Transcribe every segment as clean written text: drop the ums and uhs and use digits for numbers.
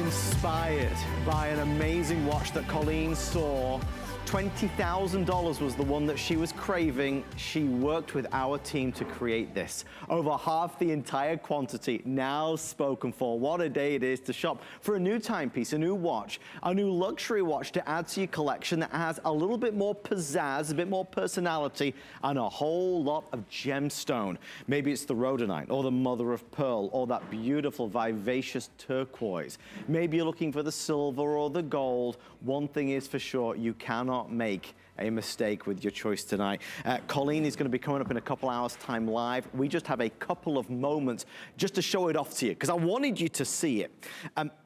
Inspired by an amazing watch that Colleen saw. $20,000 was the one that she was craving. She worked with our team to create this. Over half the entire quantity now spoken for. What a day it is to shop for a new timepiece, a new watch, a new luxury watch to add to your collection that has a little bit more pizzazz, a bit more personality, and a whole lot of gemstone. Maybe it's the rhodonite or the mother of pearl or that beautiful vivacious turquoise. Maybe you're looking for the silver or the gold. One thing is for sure, you cannot make a mistake with your choice tonight. Colleen is going to be coming up in a couple hours time live. We just have a couple of moments just to show it off to you because I wanted you to see it.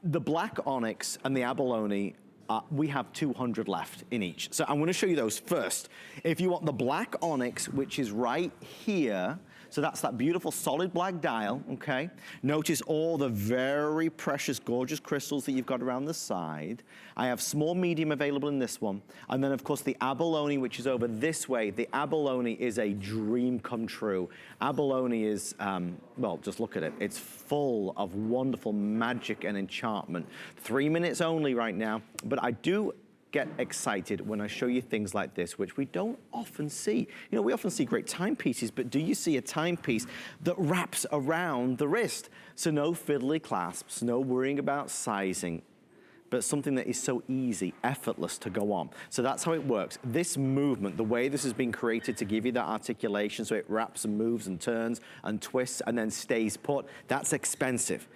The black onyx and the abalone, we have 200 left in each. So I'm going to show you those first. If you want the black onyx, which is right here, so that's that beautiful solid black dial, okay? Notice all the very precious, gorgeous crystals that you've got around the side. I have small, medium available in this one. And then of course the abalone, which is over this way. The abalone is a dream come true. Abalone is, well, just look at it. It's full of wonderful magic and enchantment. 3 minutes only right now, but I do get excited when I show you things like this, which we don't often see. You know, we often see great timepieces, but do you see a timepiece that wraps around the wrist? So no fiddly clasps, no worrying about sizing, but something that is so easy, effortless to go on. So that's how it works. This movement, the way this has been created to give you that articulation, so it wraps and moves and turns and twists and then stays put, that's expensive.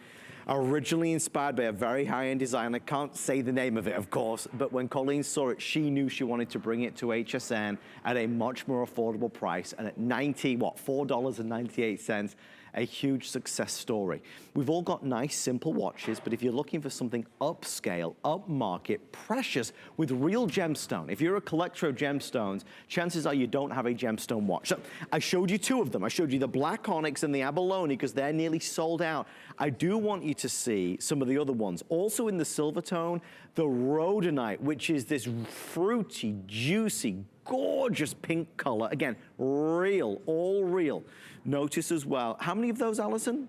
Originally inspired by a very high-end design. I can't say the name of it, of course, but when Colleen saw it, she knew she wanted to bring it to HSN at a much more affordable price, and at $4.98, a huge success story. We've all got nice, simple watches, but if you're looking for something upscale, upmarket, precious, with real gemstone, if you're a collector of gemstones, chances are you don't have a gemstone watch. So I showed you two of them. I showed you the black onyx and the abalone because they're nearly sold out. I do want you to see some of the other ones. Also in the silver tone, the rhodonite, which is this fruity, juicy, gorgeous pink color. Again, real, all real. Notice as well, how many of those, Allison?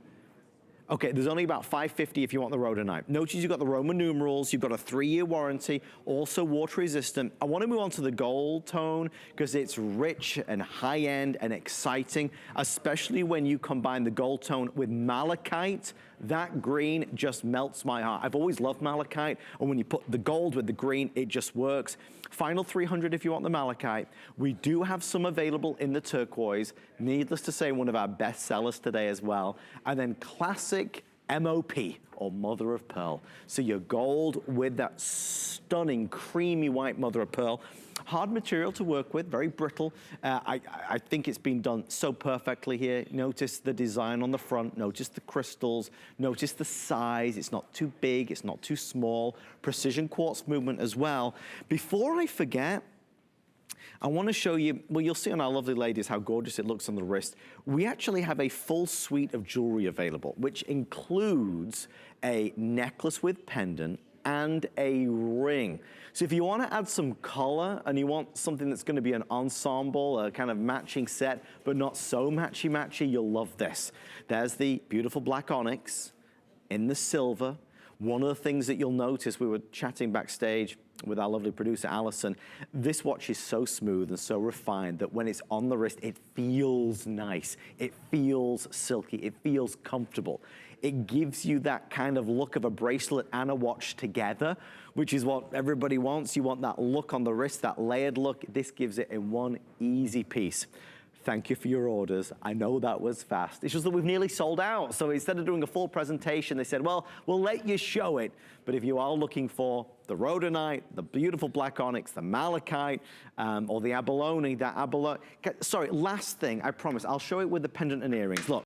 Okay, there's only about 550 if you want the rhodonite. Notice you've got the Roman numerals, you've got a 3-year warranty, also water resistant. I want to move on to the gold tone because it's rich and high-end and exciting, especially when you combine the gold tone with malachite. That green just melts my heart. I've always loved malachite, and when you put the gold with the green, it just works. Final 300 if you want the malachite. We do have some available in the turquoise. Needless to say, one of our best sellers today as well. And then classic MOP, or mother of pearl. So your gold with that stunning creamy white mother of pearl. Hard material to work with, very brittle. I think it's been done so perfectly here. Notice the design on the front, notice the crystals, notice the size. It's not too big, it's not too small. Precision quartz movement as well. Before I forget, I want to show you, well, you'll see on our lovely ladies how gorgeous it looks on the wrist. We actually have a full suite of jewelry available, which includes a necklace with pendant and a ring. So if you want to add some color and you want something that's going to be an ensemble, a kind of matching set, but not so matchy-matchy, you'll love this. There's the beautiful black onyx in the silver. One of the things that you'll notice, we were chatting backstage with our lovely producer, Allison, this watch is so smooth and so refined that when it's on the wrist, it feels nice. It feels silky. It feels comfortable. It gives you that kind of look of a bracelet and a watch together, which is what everybody wants. You want that look on the wrist, that layered look. This gives it in one easy piece. Thank you for your orders. I know that was fast. It's just that we've nearly sold out. So instead of doing a full presentation, they said, well, we'll let you show it. But if you are looking for the rhodonite, the beautiful black onyx, the malachite, or the abalone, sorry, last thing, I promise, I'll show it with the pendant and earrings. Look,